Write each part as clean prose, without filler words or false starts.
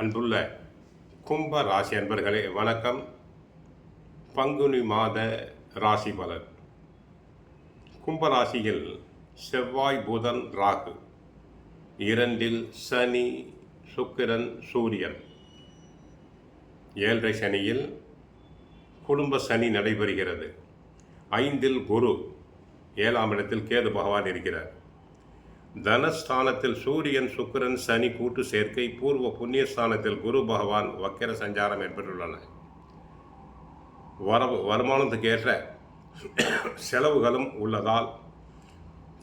அன்புள்ள கும்ப ராசி அன்பர்களே வணக்கம். பங்குனி மாத ராசி பலன். கும்பராசியில் செவ்வாய், புதன், ராகு, இரண்டில் சனி, சுக்கிரன், சூரியன். ஏழரை சனியில் குடும்ப சனி நடைபெறுகிறது. 5இல் குரு, 7ஆம் இடத்தில் கேது பகவான் இருக்கிறார். தனஸ்தானத்தில் சூரியன், சுக்கிரன், சனி கூட்டு சேர்க்கை, பூர்வ புண்ணியஸ்தானத்தில் குரு பகவான் வக்கிர சஞ்சாரம் ஏற்பட்டுள்ளன. வருமானத்துக்கு ஏற்ற செலவுகளும் உள்ளதால்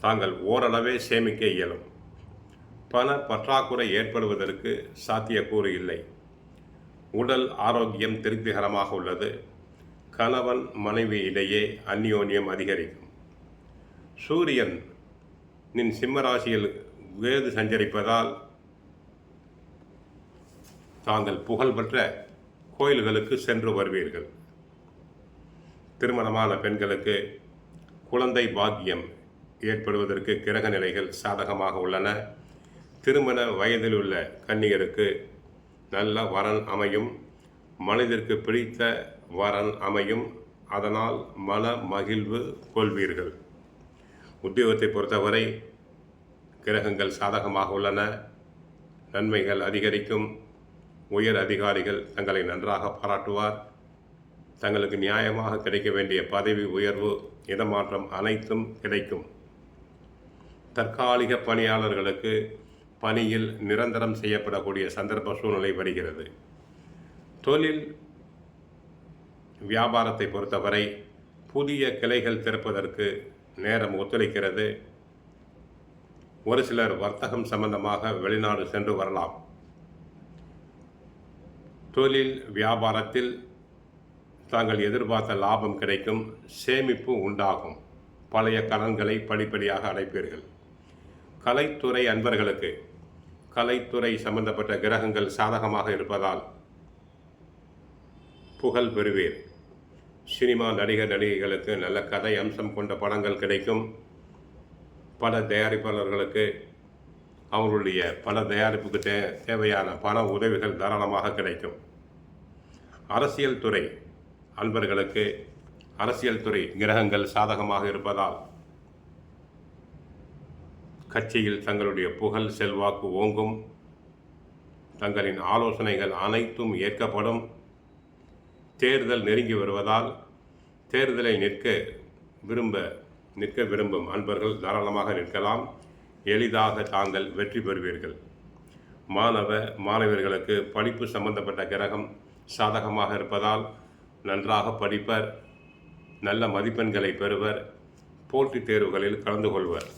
தாங்கள் ஓரளவே சேமிக்க இயலும். பண பற்றாக்குறை ஏற்படுவதற்கு சாத்தியக்கூறு இல்லை. உடல் ஆரோக்கியம் திருப்திகரமாக உள்ளது. கணவன் மனைவி இடையே அந்யோன்யம் அதிகரிக்கும். சூரியன் சிம்மராசியில் கேது சஞ்சரிப்பதால் தாங்கள் புகழ்பெற்ற கோயில்களுக்கு சென்று வருவீர்கள். திருமணமான பெண்களுக்கு குழந்தை பாக்கியம் ஏற்படுவதற்கு கிரக நிலைகள் சாதகமாக உள்ளன. திருமண வயதில் உள்ள கன்னியருக்கு நல்ல வரன் அமையும். மனதிற்கு பிடித்த வரன் அமையும். அதனால் மன மகிழ்வு கொள்வீர்கள். உத்தியோகத்தை பொறுத்தவரை கிரகங்கள் சாதகமாக உள்ளன. நன்மைகள் அதிகரிக்கும். உயர் அதிகாரிகள் தங்களை நன்றாக பாராட்டுவார். தங்களுக்கு நியாயமாக கிடைக்க வேண்டிய பதவி உயர்வு, இடமாற்றம் அனைத்தும் கிடைக்கும். தற்காலிக பணியாளர்களுக்கு பணியில் நிரந்தரம் செய்யப்படக்கூடிய சந்தர்ப்ப சூழ்நிலை வருகிறது. தொழில் வியாபாரத்தை பொறுத்தவரை புதிய கிளைகள் திறப்பதற்கு நேரம் ஒத்துழைக்கிறது. ஒரு சிலர் வர்த்தகம் சம்பந்தமாக வெளிநாடு சென்று வரலாம். தொழில் வியாபாரத்தில் தாங்கள் எதிர்பார்த்த லாபம் கிடைக்கும். சேமிப்பு உண்டாகும். பழைய கடன்களை படிப்படியாக அடைப்பீர்கள். கலைத்துறை அன்பர்களுக்கு கலைத்துறை சம்பந்தப்பட்ட கிரகங்கள் சாதகமாக இருப்பதால் புகழ் பெறுவீர். சினிமா நடிகர் நடிகைகளுக்கு நல்ல கதை அம்சம் கொண்ட படங்கள் கிடைக்கும். பட தயாரிப்பாளர்களுக்கு அவர்களுடைய பட தயாரிப்புக்கு தேவையான பண உதவிகள் தாராளமாக கிடைக்கும். அரசியல் துறை அன்பர்களுக்கு அரசியல் துறை கிரகங்கள் சாதகமாக இருப்பதால் கட்சியில் தங்களுடைய புகழ் செல்வாக்கு ஓங்கும். தங்களின் ஆலோசனைகள் அனைத்தும் ஏற்கப்படும். தேர்தல் நெருங்கி வருவதால் தேர்தலை நிற்க விரும்பும் அன்பர்கள் தாராளமாக நிற்கலாம். எளிதாக தாங்கள் வெற்றி பெறுவீர்கள். மாணவர்களுக்கு படிப்பு சம்பந்தப்பட்ட கிரகம் சாதகமாக இருப்பதால் நன்றாக படிப்பர். நல்ல மதிப்பெண்களை பெறுவர். போட்டித் தேர்வுகளில் கலந்து கொள்வர்.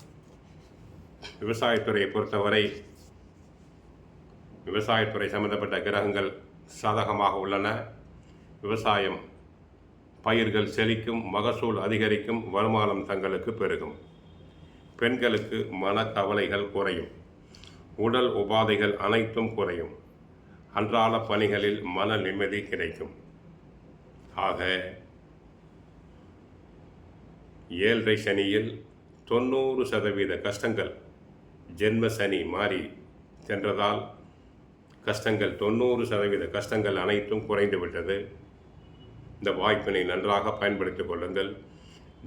விவசாயத்துறையை பொறுத்தவரை விவசாயத்துறை சம்பந்தப்பட்ட கிரகங்கள் சாதகமாக உள்ளன. விவசாயம் பயிர்கள் செழிக்கும். மகசூல் அதிகரிக்கும். வருமானம் தங்களுக்கு பெருகும். பெண்களுக்கு மனக்கவலைகள் குறையும். உடல் உபாதைகள் அனைத்தும் குறையும். அன்றாட பணிகளில் மன நிம்மதி கிடைக்கும். ஆக 7.5 சனியில் 90% கஷ்டங்கள் ஜென்ம சனி மாறி சென்றதால் கஷ்டங்கள் 90% கஷ்டங்கள் அனைத்தும் குறைந்துவிட்டது. இந்த வாய்ப்பினை நன்றாக பயன்படுத்திக் கொள்ளுங்கள்.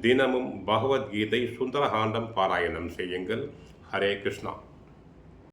தினமும் பகவத்கீதை சுந்தரகாண்டம் பாராயணம் செய்யுங்கள். ஹரே கிருஷ்ணா.